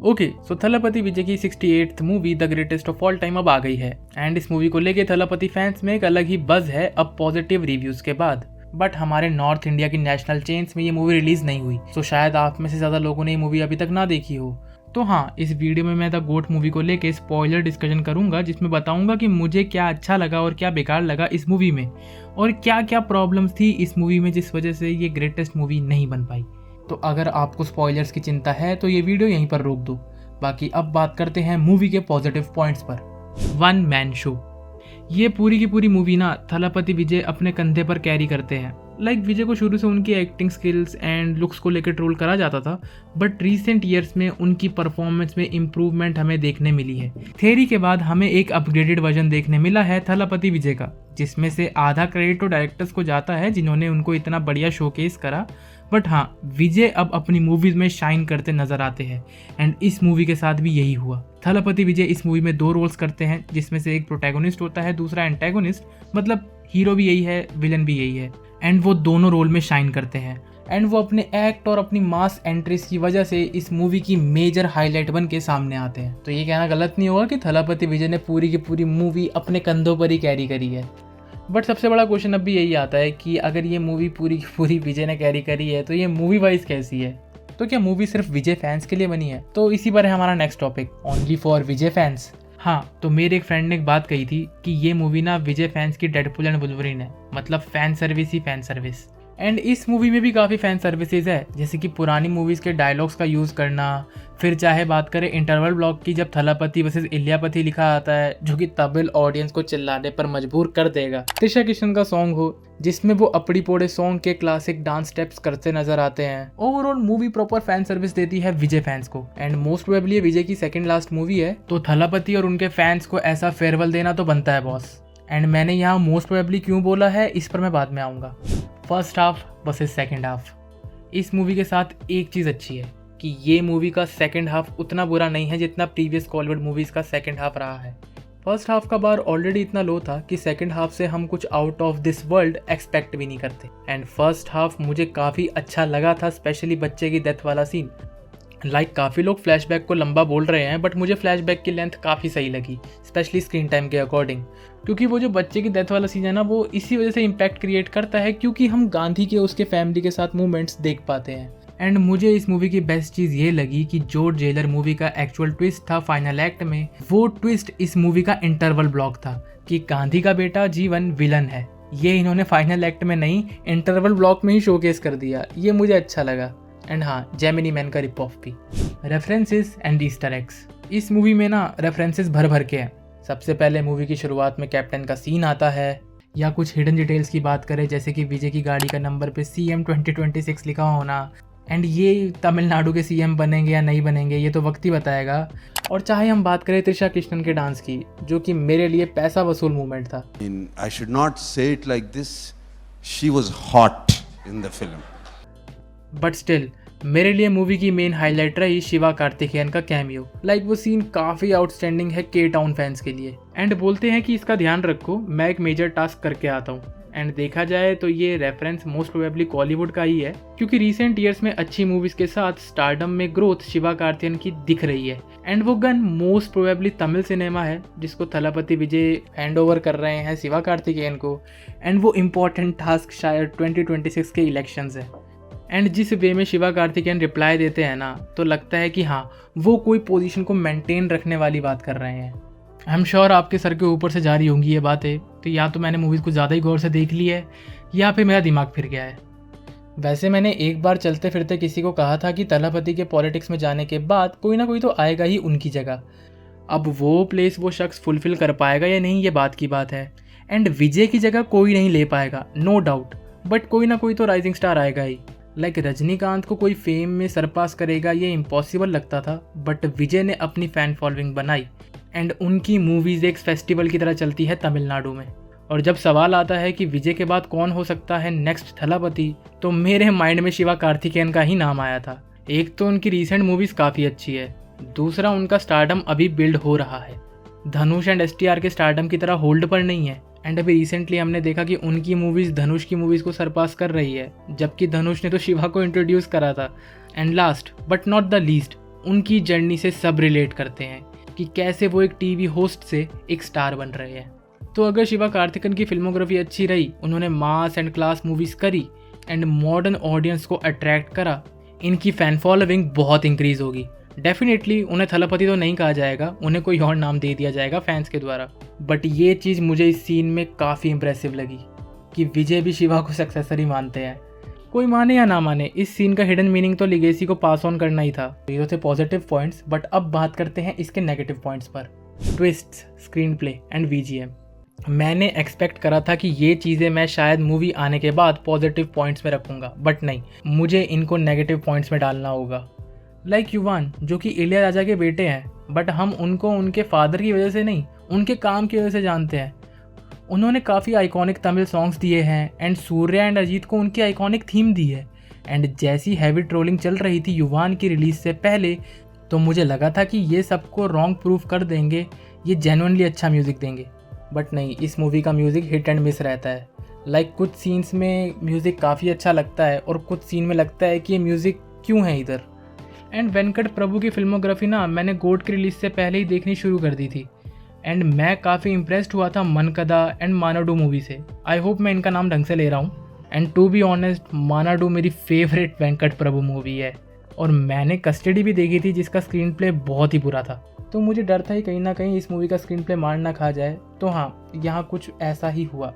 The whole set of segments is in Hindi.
ओके, सो थलापति विजय की 68th movie the greatest of all time अब आ गई है एंड इस मूवी को लेके थलापति फैंस में एक अलग ही बज है अब पॉजिटिव रिव्यूज के बाद। बट हमारे नॉर्थ इंडिया की नेशनल चेन्स में ये मूवी रिलीज नहीं हुई, तो शायद आप में से ज़्यादा लोगों ने ये मूवी अभी तक ना देखी हो। तो हाँ, इस वीडियो में मैं द गोट मूवी को लेके स्पॉइलर डिस्कशन करूंगा, जिसमें बताऊंगा कि मुझे क्या अच्छा लगा और क्या बेकार लगा इस मूवी में, और क्या क्या प्रॉब्लम्स थी इस मूवी में जिस वजह से ये ग्रेटेस्ट मूवी नहीं बन पाई। तो अगर आपको स्पॉयलर्स की चिंता है तो ये वीडियो यहीं पर रोक दो। बाकी अब बात करते हैं मूवी के पॉजिटिव पॉइंट्स पर। वन मैन शो, ये पूरी की पूरी मूवी ना थलापति विजय अपने कंधे पर कैरी करते हैं। विजय को शुरू से उनकी एक्टिंग स्किल्स एंड लुक्स को लेकर ट्रोल करा जाता था, बट रिसेंट ईयर्स में उनकी परफॉर्मेंस में इम्प्रूवमेंट हमें देखने मिली है। थेरी के बाद हमें एक अपग्रेडेड वर्जन देखने मिला है थलापति विजय का, जिसमें से आधा क्रेडिट तो डायरेक्टर्स को जाता है जिन्होंने उनको इतना बढ़िया शोकेस करा। बट हाँ, विजय अब अपनी मूवीज में शाइन करते नजर आते हैं एंड इस मूवी के साथ भी यही हुआ। थलापति विजय इस मूवी में 2 रोल्स करते हैं, जिसमें से एक प्रोटैगोनिस्ट होता है, दूसरा एंटेगोनिस्ट, मतलब हीरो भी यही है, विलन भी यही है, एंड वो दोनों रोल में शाइन करते हैं। एंड वो अपने एक्ट और अपनी मास एंट्रीज की वजह से इस मूवी की मेजर हाईलाइट बन के सामने आते हैं। तो ये कहना गलत नहीं होगा कि थलापति विजय ने पूरी की पूरी मूवी अपने कंधों पर ही कैरी करी है। बट सबसे बड़ा क्वेश्चन अब भी यही आता है कि अगर ये मूवी पूरी की पूरी विजय ने कैरी करी है तो ये मूवी वाइज कैसी है? तो क्या मूवी सिर्फ विजय फैंस के लिए बनी है? तो इसी पर है हमारा next topic, only for Vijay fans. हाँ, तो मेरे एक फ्रेंड ने एक बात कही थी कि ये मूवी ना विजय फैंस की डेडपुल एंड वुल्वरीन है, मतलब fan service he fan service. And इस मूवी में भी काफ़ी फैन सर्विसेज है, जैसे कि पुरानी मूवीज़ के डायलॉग्स का यूज़ करना, फिर चाहे बात करें इंटरवल ब्लॉक की जब थलापति वर्सेस इलियापति लिखा आता है, जो कि तमिल ऑडियंस को चिल्लाने पर मजबूर कर देगा। त्रिशा कृष्णन का सॉन्ग हो जिसमें वो अपड़ी पोड़े सॉन्ग के क्लासिक डांस स्टेप्स करते नजर आते हैं। Overall movie proper fan service देती है विजय फैंस को एंड मोस्ट प्रोबेबली विजय की सेकंड लास्ट मूवी है, तो थलापति और उनके फैंस को ऐसा फेयरवेल देना तो बनता है बॉस। एंड मैंने यहाँ मोस्ट प्रोबेबली क्यों बोला है इस पर मैं बाद में आऊँगा। First half versus second half, इस मूवी के साथ एक चीज़ अच्छी है कि ये मूवी का सेकंड हाफ उतना बुरा नहीं है जितना प्रीवियस कॉलीवुड मूवीज़ का सेकंड हाफ रहा है। फर्स्ट हाफ का बार ऑलरेडी इतना लो था कि सेकंड हाफ से हम कुछ out of this world expect भी नहीं करते। एंड फर्स्ट हाफ मुझे काफ़ी अच्छा लगा था, स्पेशली बच्चे की डेथ वाला सीन। काफ़ी लोग फ्लैशबैक को लंबा बोल रहे हैं, बट मुझे फ्लैशबैक की लेंथ काफ़ी सही लगी, स्पेशली स्क्रीन टाइम के अकॉर्डिंग, क्योंकि वो जो बच्चे की डेथ वाला सीन है ना, वो इसी वजह से इम्पैक्ट क्रिएट करता है क्योंकि हम गांधी के उसके फैमिली के साथ मूवमेंट्स देख पाते हैं। एंड मुझे इस मूवी की बेस्ट चीज़ ये लगी कि जो जेलर मूवी का एक्चुअल ट्विस्ट था फाइनल एक्ट में, वो ट्विस्ट इस मूवी का इंटरवल ब्लॉक था कि गांधी का बेटा जीवन विलन है। ये इन्होंने फाइनल एक्ट में नहीं, इंटरवल ब्लॉक में ही शोकेस कर दिया। ये मुझे अच्छा लगा। एंड हाँ, जेमिनी मैन का रिप ऑफ भी। रेफरेंसेस एंड ईस्टर एग्स, इस मूवी में ना रेफरेंसेस भर भर के हैं। सबसे पहले मूवी की शुरुआत में कैप्टन का सीन आता है, या कुछ हिडन डिटेल्स की बात करें जैसे कि विजय की गाड़ी का नंबर पे CM 2026 लिखा होना। एंड ये तमिलनाडु के CM बनेंगे या नहीं बनेंगे ये तो वक्त ही बताएगा। और चाहे हम बात करें त्रिशा कृष्णन के डांस की, जो कि मेरे लिए पैसा वसूल मूवमेंट था। I should not say it like this, she was hot in the film. But still मेरे लिए मूवी की मेन हाईलाइट रही शिवा कार्तिकेयन का कैमियो। वो सीन काफ़ी आउटस्टैंडिंग है के टाउन फैंस के लिए। एंड बोलते हैं कि इसका ध्यान रखो, मैं एक मेजर टास्क करके आता हूँ। एंड देखा जाए तो ये रेफरेंस मोस्ट प्रोबेबली कॉलीवुड का ही है, क्योंकि रिसेंट ईयर्स में अच्छी मूवीज के साथ स्टारडम में ग्रोथ शिवा कार्तिकेयन की दिख रही है। एंड वो gun most probably Tamil cinema है जिसको थलापति विजय हैंड ओवर कर रहे हैं शिवा कार्तिकेयन को। एंड वो इम्पोर्टेंट टास्क शायद 2026 के इलेक्शंस है। एंड जिस वे में शिवा कार्तिकेयन रिप्लाई देते हैं ना, तो लगता है कि हाँ, वो कोई पोजीशन को मेंटेन रखने वाली बात कर रहे हैं। आई एम श्योर आपके सर के ऊपर से जा रही होंगी ये बातें, तो या तो मैंने मूवीज़ को ज़्यादा ही गौर से देख ली है या फिर मेरा दिमाग फिर गया है। वैसे मैंने एक बार चलते फिरते किसी को कहा था कि थलापति के पॉलिटिक्स में जाने के बाद कोई ना कोई तो आएगा ही उनकी जगह। अब वो प्लेस वो शख्स फुलफिल कर पाएगा या नहीं, ये बात की बात है। एंड विजय की जगह कोई नहीं ले पाएगा, नो डाउट, बट कोई ना कोई तो राइजिंग स्टार आएगा ही। रजनीकांत को कोई फेम में सरपास करेगा ये इम्पॉसिबल लगता था, बट विजय ने अपनी फ़ैन फॉलोइंग बनाई एंड उनकी मूवीज़ एक फेस्टिवल की तरह चलती है तमिलनाडु में। और जब सवाल आता है कि विजय के बाद कौन हो सकता है नेक्स्ट थलापति, तो मेरे माइंड में शिवा कार्तिकेयन का ही नाम आया था। एक तो उनकी रीसेंट मूवीज़ काफ़ी अच्छी है, दूसरा उनका स्टारडम अभी बिल्ड हो रहा है। धनुष एंड STR के स्टारडम की तरह होल्ड पर नहीं है। एंड अभी रिसेंटली हमने देखा कि उनकी मूवीज़ धनुष की मूवीज़ को सरपास कर रही है, जबकि धनुष ने तो शिवा को इंट्रोड्यूस करा था। And last but not the least, उनकी जर्नी से सब रिलेट करते हैं कि कैसे वो एक टीवी होस्ट से एक स्टार बन रहे हैं। तो अगर शिवा कार्तिकेयन की फिल्मोग्राफी अच्छी रही, उन्होंने मास एंड क्लास मूवीज़ करी एंड मॉडर्न ऑडियंस को अट्रैक्ट करा, इनकी फ़ैन फॉलोइंग बहुत इंक्रीज़ होगी। डेफिनेटली उन्हें थलपति तो नहीं कहा जाएगा, उन्हें कोई और नाम दे दिया जाएगा फैंस के द्वारा। बट ये चीज़ मुझे इस सीन में काफ़ी इंप्रेसिव लगी कि विजय भी शिवा को सक्सेसर ही मानते हैं। कोई माने या ना माने, इस सीन का हिडन मीनिंग तो लिगेसी को पास ऑन करना ही था। ये तो थे पॉजिटिव पॉइंट्स, बट अब बात करते हैं इसके नेगेटिव पॉइंट्स पर। Twists, screenplay and VGM. मैंने एक्सपेक्ट करा था कि ये चीज़ें मैं शायद मूवी आने के बाद पॉजिटिव पॉइंट्स में रखूँगा, बट नहीं, मुझे इनको नेगेटिव पॉइंट्स में डालना होगा। लाइक युवान, जो कि इलिया राजा के बेटे हैं, बट हम उनको उनके फादर की वजह से नहीं, उनके काम की वजह से जानते हैं। उन्होंने काफ़ी आइकॉनिक तमिल सॉन्ग्स दिए हैं एंड सूर्या एंड अजीत को उनकी आइकॉनिक थीम दी है। एंड जैसी हैवी ट्रोलिंग चल रही थी युवान की रिलीज़ से पहले, तो मुझे लगा था कि ये सबको रॉन्ग प्रूफ कर देंगे, ये जेन्युइनली अच्छा म्यूज़िक देंगे। बट नहीं, इस मूवी का म्यूज़िक हिट एंड मिस रहता है। लाइक कुछ सीन्स में म्यूज़िक काफ़ी अच्छा लगता है और कुछ सीन में लगता है कि ये म्यूज़िक क्यों है इधर। एंड वेंकट प्रभु की फिल्मोग्राफी ना मैंने गोड की रिलीज़ से पहले ही देखनी शुरू कर दी थी एंड मैं काफ़ी इम्प्रेस्ड हुआ था मनकदा एंड मानाडू मूवी से। आई होप मैं इनका नाम ढंग से ले रहा हूँ। एंड टू बी ऑनेस्ट, मानाडू मेरी फेवरेट वेंकट प्रभु मूवी है और मैंने कस्टडी भी देखी थी जिसका स्क्रीन प्ले बहुत ही बुरा था। तो मुझे डर था ही कहीं ना कहीं इस मूवी का स्क्रीन प्ले मार ना खा जाए। तो हाँ, यहाँ कुछ ऐसा ही हुआ।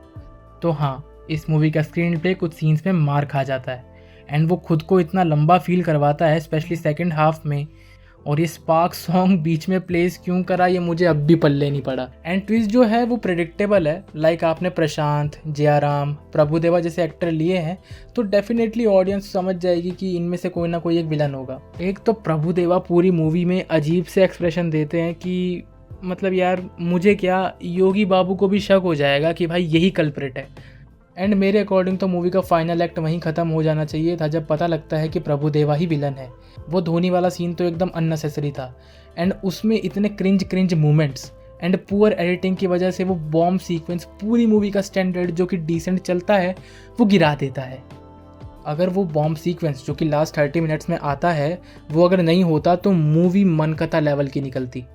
तो हाँ, इस मूवी का स्क्रीन प्ले कुछ सीन्स में मार खा जाता है एंड वो खुद को इतना लंबा फील करवाता है, स्पेशली सेकंड हाफ में। और ये स्पार्क सॉन्ग बीच में प्लेस क्यों करा, ये मुझे अब भी पल्ले नहीं पड़ा। एंड ट्विस्ट जो है वो प्रेडिक्टेबल है। लाइक आपने प्रशांत, जयाराम, प्रभुदेवा जैसे एक्टर लिए हैं तो डेफिनेटली ऑडियंस समझ जाएगी कि इनमें से कोई ना कोई एक विलन होगा। एक तो प्रभुदेवा पूरी मूवी में अजीब से एक्सप्रेशन देते हैं कि मतलब यार मुझे क्या, योगी बाबू को भी शक हो जाएगा कि भाई यही कल्प्रिट है। एंड मेरे अकॉर्डिंग तो मूवी का फाइनल एक्ट वहीं ख़त्म हो जाना चाहिए था जब पता लगता है कि प्रभुदेवा ही विलन है। वो धोनी वाला सीन तो एकदम अननेसेसरी था एंड उसमें इतने cringe moments and poor editing की वजह से वो बॉम्ब सीक्वेंस पूरी मूवी का स्टैंडर्ड जो कि डिसेंट चलता है वो गिरा देता है। अगर वो बॉम्ब सीक्वेंस जो कि लास्ट 30 मिनट्स में आता है वो अगर नहीं होता तो मूवी मनकथा लेवल की निकलती।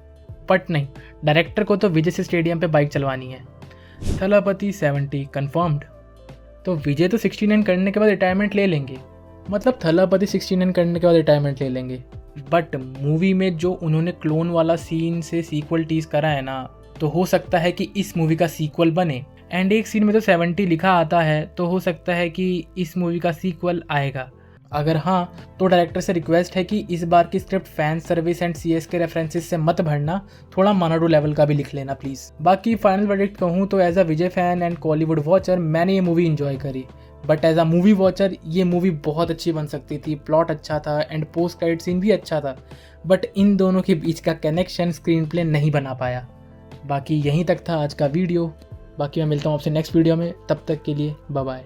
बट नहीं, डायरेक्टर को तो विजय स्टेडियम पे बाइक चलवानी है। थलापति 70 कन्फर्म्ड। तो विजय तो 69 करने के बाद रिटायरमेंट ले लेंगे, मतलब थलापति 69 करने के बाद रिटायरमेंट ले लेंगे। बट मूवी में जो उन्होंने क्लोन वाला सीन से सीक्वल टीज करा है ना, तो हो सकता है कि इस मूवी का सीक्वल बने। एंड एक सीन में तो 70 लिखा आता है, तो हो सकता है कि इस मूवी का सीक्वल आएगा। अगर हाँ, तो डायरेक्टर से रिक्वेस्ट है कि इस बार की script fan service and CS के रेफरेंसेस से मत भरना, थोड़ा मानाडू लेवल का भी लिख लेना प्लीज़। बाकी फाइनल वर्डिक्ट कहूँ तो as a Vijay fan and Kollywood watcher मैंने ये मूवी इंजॉय करी। But as a movie watcher ये मूवी बहुत अच्छी बन सकती थी। प्लॉट अच्छा था एंड पोस्ट क्रेडिट सीन भी अच्छा था, बट इन दोनों के बीच का कनेक्शन स्क्रीन प्ले नहीं बना पाया। बाकी यहीं तक था आज का वीडियो। बाकी मैं मिलता हूँ आपसे नेक्स्ट वीडियो में, तब तक के लिए बाय बाय।